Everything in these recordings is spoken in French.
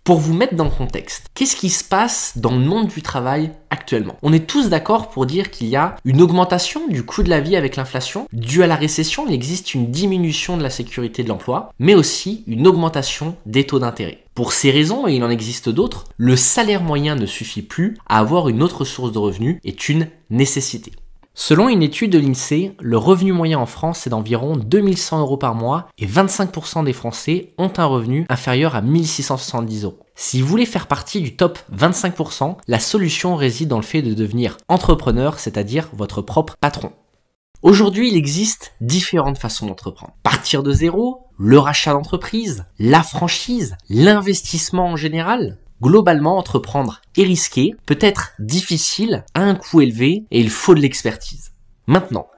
Pour vous mettre dans le contexte, qu'est-ce qui se passe dans le monde du travail actuellement? On est tous d'accord pour dire qu'il y a une augmentation du coût de la vie avec l'inflation. Due à la récession, il existe une diminution de la sécurité de l'emploi, mais aussi une augmentation des taux d'intérêt. Pour ces raisons, et il en existe d'autres, le salaire moyen ne suffit plus à avoir une autre source de revenus, est une nécessité. Selon une étude de l'INSEE, le revenu moyen en France est d'environ 2100 € par mois et 25% des Français ont un revenu inférieur à 1670 €. Si vous voulez faire partie du top 25%, la solution réside dans le fait de devenir entrepreneur, c'est-à-dire votre propre patron. Aujourd'hui, il existe différentes façons d'entreprendre. Partir de zéro, le rachat d'entreprise, la franchise, l'investissement en général. Globalement, entreprendre est risqué, peut être difficile, à un coût élevé et il faut de l'expertise. Maintenant,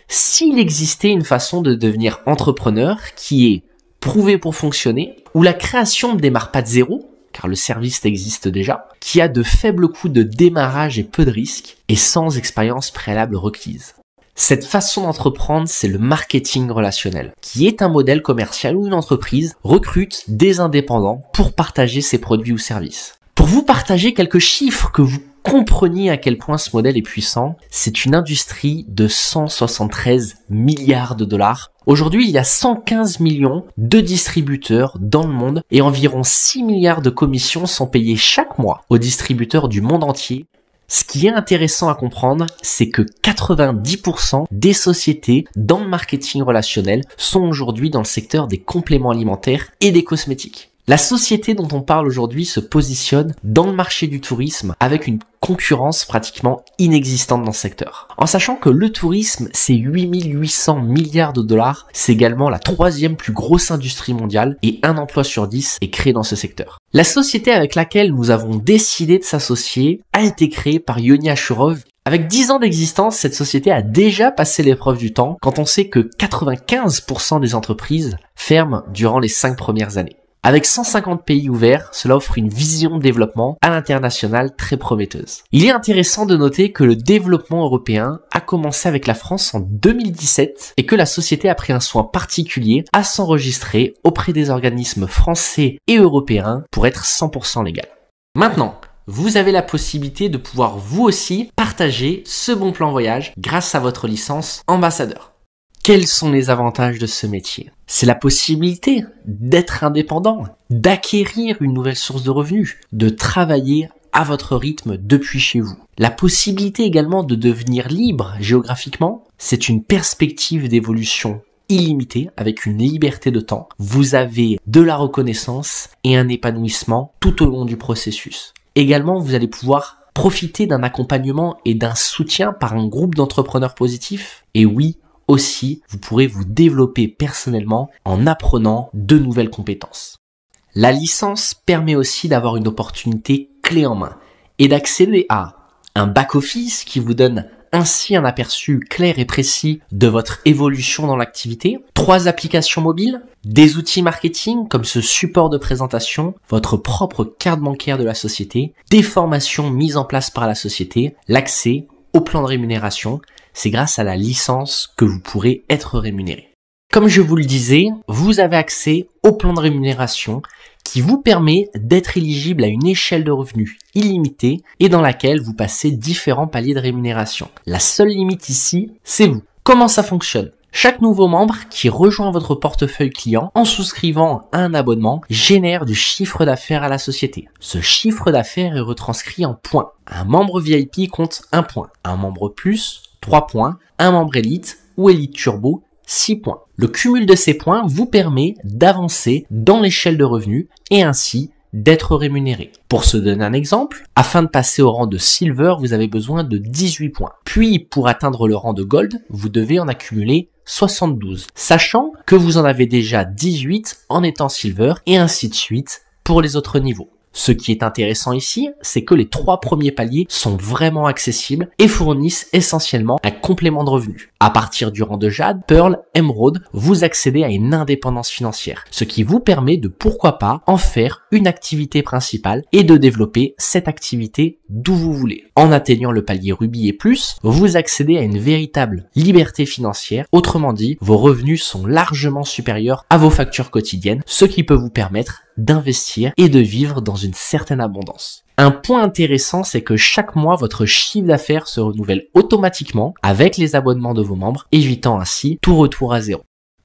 s'il existait une façon de devenir entrepreneur qui est prouvée pour fonctionner, où la création ne démarre pas de zéro, car le service existe déjà, qui a de faibles coûts de démarrage et peu de risques, et sans expérience préalable requise. Cette façon d'entreprendre, c'est le marketing relationnel, qui est un modèle commercial où une entreprise recrute des indépendants pour partager ses produits ou services. Pour vous partager quelques chiffres que vous compreniez à quel point ce modèle est puissant, c'est une industrie de 173 milliards de dollars. Aujourd'hui, il y a 115 millions de distributeurs dans le monde et environ 6 milliards de commissions sont payées chaque mois aux distributeurs du monde entier. Ce qui est intéressant à comprendre, c'est que 90% des sociétés dans le marketing relationnel sont aujourd'hui dans le secteur des compléments alimentaires et des cosmétiques. La société dont on parle aujourd'hui se positionne dans le marché du tourisme avec une concurrence pratiquement inexistante dans ce secteur. En sachant que le tourisme, c'est 8800 milliards de dollars, c'est également la troisième plus grosse industrie mondiale et un emploi sur 10 est créé dans ce secteur. La société avec laquelle nous avons décidé de s'associer a été créée par Yoni Ashurov. Avec 10 ans d'existence, cette société a déjà passé l'épreuve du temps quand on sait que 95% des entreprises ferment durant les 5 premières années. Avec 150 pays ouverts, cela offre une vision de développement à l'international très prometteuse. Il est intéressant de noter que le développement européen a commencé avec la France en 2017 et que la société a pris un soin particulier à s'enregistrer auprès des organismes français et européens pour être 100% légal. Maintenant, vous avez la possibilité de pouvoir vous aussi partager ce bon plan voyage grâce à votre licence ambassadeur. Quels sont les avantages de ce métier? C'est la possibilité d'être indépendant, d'acquérir une nouvelle source de revenus, de travailler à votre rythme depuis chez vous. La possibilité également de devenir libre géographiquement, c'est une perspective d'évolution illimitée avec une liberté de temps. Vous avez de la reconnaissance et un épanouissement tout au long du processus. Également, vous allez pouvoir profiter d'un accompagnement et d'un soutien par un groupe d'entrepreneurs positifs. Et oui, aussi, vous pourrez vous développer personnellement en apprenant de nouvelles compétences. La licence permet aussi d'avoir une opportunité clé en main et d'accéder à un back-office qui vous donne ainsi un aperçu clair et précis de votre évolution dans l'activité, 3 applications mobiles, des outils marketing comme ce support de présentation, votre propre carte bancaire de la société, des formations mises en place par la société, l'accès au plan de rémunération. C'est grâce à la licence que vous pourrez être rémunéré. Comme je vous le disais, vous avez accès au plan de rémunération qui vous permet d'être éligible à une échelle de revenus illimitée et dans laquelle vous passez différents paliers de rémunération. La seule limite ici, c'est vous. Comment ça fonctionne? Chaque nouveau membre qui rejoint votre portefeuille client en souscrivant à un abonnement génère du chiffre d'affaires à la société. Ce chiffre d'affaires est retranscrit en points. Un membre VIP compte 1 point. Un membre plus, 3 points, un membre élite ou élite turbo, 6 points. Le cumul de ces points vous permet d'avancer dans l'échelle de revenus et ainsi d'être rémunéré. Pour se donner un exemple, afin de passer au rang de Silver, vous avez besoin de 18 points. Puis, pour atteindre le rang de Gold, vous devez en accumuler 72, sachant que vous en avez déjà 18 en étant Silver et ainsi de suite pour les autres niveaux. Ce qui est intéressant ici, c'est que les 3 premiers paliers sont vraiment accessibles et fournissent essentiellement un complément de revenus. À partir du rang de Jade, Pearl, Émeraude, vous accédez à une indépendance financière, ce qui vous permet de pourquoi pas en faire une activité principale et de développer cette activité d'où vous voulez. En atteignant le palier Rubis et plus, vous accédez à une véritable liberté financière. Autrement dit, vos revenus sont largement supérieurs à vos factures quotidiennes, ce qui peut vous permettre d'investir et de vivre dans une certaine abondance. Un point intéressant, c'est que chaque mois, votre chiffre d'affaires se renouvelle automatiquement avec les abonnements de vos membres, évitant ainsi tout retour à zéro.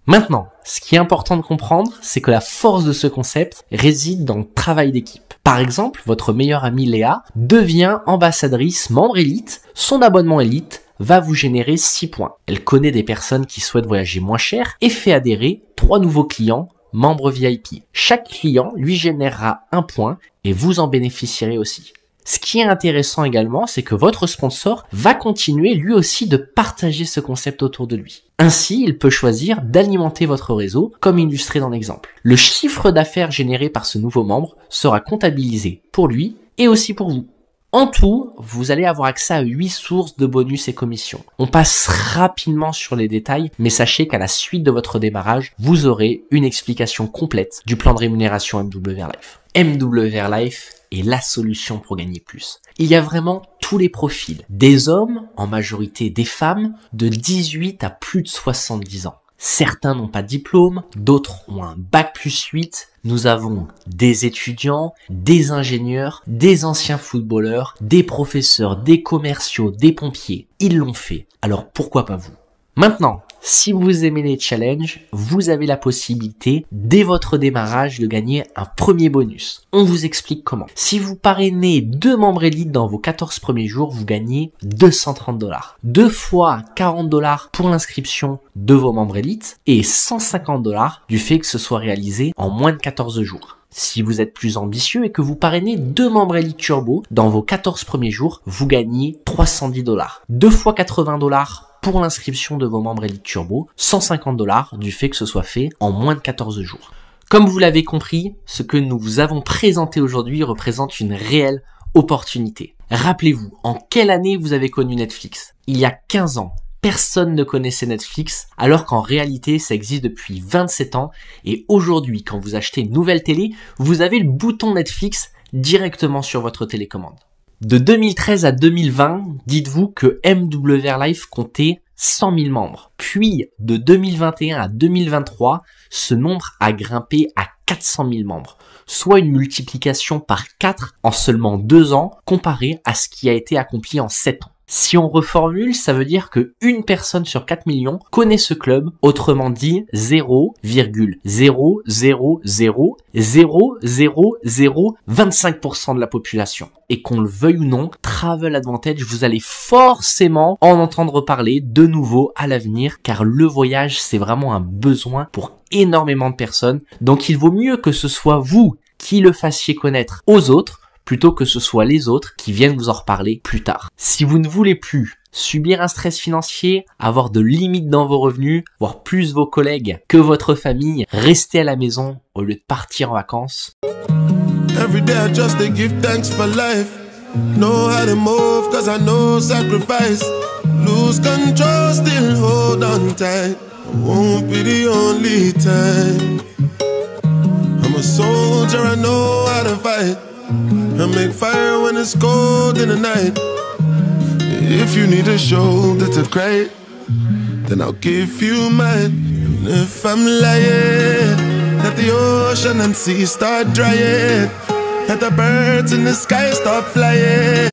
Maintenant, ce qui est important de comprendre, c'est que la force de ce concept réside dans le travail d'équipe. Par exemple, votre meilleure amie Léa devient ambassadrice membre élite, son abonnement élite va vous générer 6 points. Elle connaît des personnes qui souhaitent voyager moins cher et fait adhérer 3 nouveaux clients membre VIP. Chaque client lui générera 1 point et vous en bénéficierez aussi. Ce qui est intéressant également, c'est que votre sponsor va continuer lui aussi de partager ce concept autour de lui. Ainsi, il peut choisir d'alimenter votre réseau, comme illustré dans l'exemple. Le chiffre d'affaires généré par ce nouveau membre sera comptabilisé pour lui et aussi pour vous. En tout, vous allez avoir accès à 8 sources de bonus et commissions. On passe rapidement sur les détails, mais sachez qu'à la suite de votre démarrage, vous aurez une explication complète du plan de rémunération MWR Life. MWR Life est la solution pour gagner plus. Il y a vraiment tous les profils. Des hommes, en majorité des femmes, de 18 à plus de 70 ans. Certains n'ont pas de diplôme, d'autres ont un bac+8. Nous avons des étudiants, des ingénieurs, des anciens footballeurs, des professeurs, des commerciaux, des pompiers. Ils l'ont fait. Alors pourquoi pas vous? Maintenant, si vous aimez les challenges, vous avez la possibilité, dès votre démarrage, de gagner un premier bonus. On vous explique comment. Si vous parrainez 2 membres élites dans vos 14 premiers jours, vous gagnez 230 $. 2 fois 40 $ pour l'inscription de vos membres élites et 150 $ du fait que ce soit réalisé en moins de 14 jours. Si vous êtes plus ambitieux et que vous parrainez 2 membres Elite Turbo dans vos 14 premiers jours, vous gagnez 310 $. 2 fois 80 $ pour l'inscription de vos membres Elite Turbo, 150 $ du fait que ce soit fait en moins de 14 jours. Comme vous l'avez compris, ce que nous vous avons présenté aujourd'hui représente une réelle opportunité. Rappelez-vous, en quelle année vous avez connu Netflix? Il y a 15 ans. Personne ne connaissait Netflix, alors qu'en réalité, ça existe depuis 27 ans. Et aujourd'hui, quand vous achetez une nouvelle télé, vous avez le bouton Netflix directement sur votre télécommande. De 2013 à 2020, dites-vous que MWR Life comptait 100 000 membres. Puis, de 2021 à 2023, ce nombre a grimpé à 400 000 membres, soit une multiplication par 4 en seulement 2 ans, comparé à ce qui a été accompli en 7 ans. Si on reformule, ça veut dire que une personne sur 4 millions connaît ce club, autrement dit 0,000000025% de la population. Et qu'on le veuille ou non, Travel Advantage, vous allez forcément en entendre parler de nouveau à l'avenir, car le voyage, c'est vraiment un besoin pour énormément de personnes. Donc il vaut mieux que ce soit vous qui le fassiez connaître aux autres, plutôt que ce soit les autres qui viennent vous en reparler plus tard. Si vous ne voulez plus subir un stress financier, avoir de limites dans vos revenus, voir plus vos collègues que votre famille, rester à la maison au lieu de partir en vacances. Every day I just give thanks for life. Know how to move cause I know sacrifice. Lose control, still hold on tight. Won't be the only time. I'm a soldier, I know how to fight. I make fire when it's cold in the night. If you need a shoulder to cry, then I'll give you mine. And if I'm lying, let the ocean and sea start drying. Let the birds in the sky stop flying.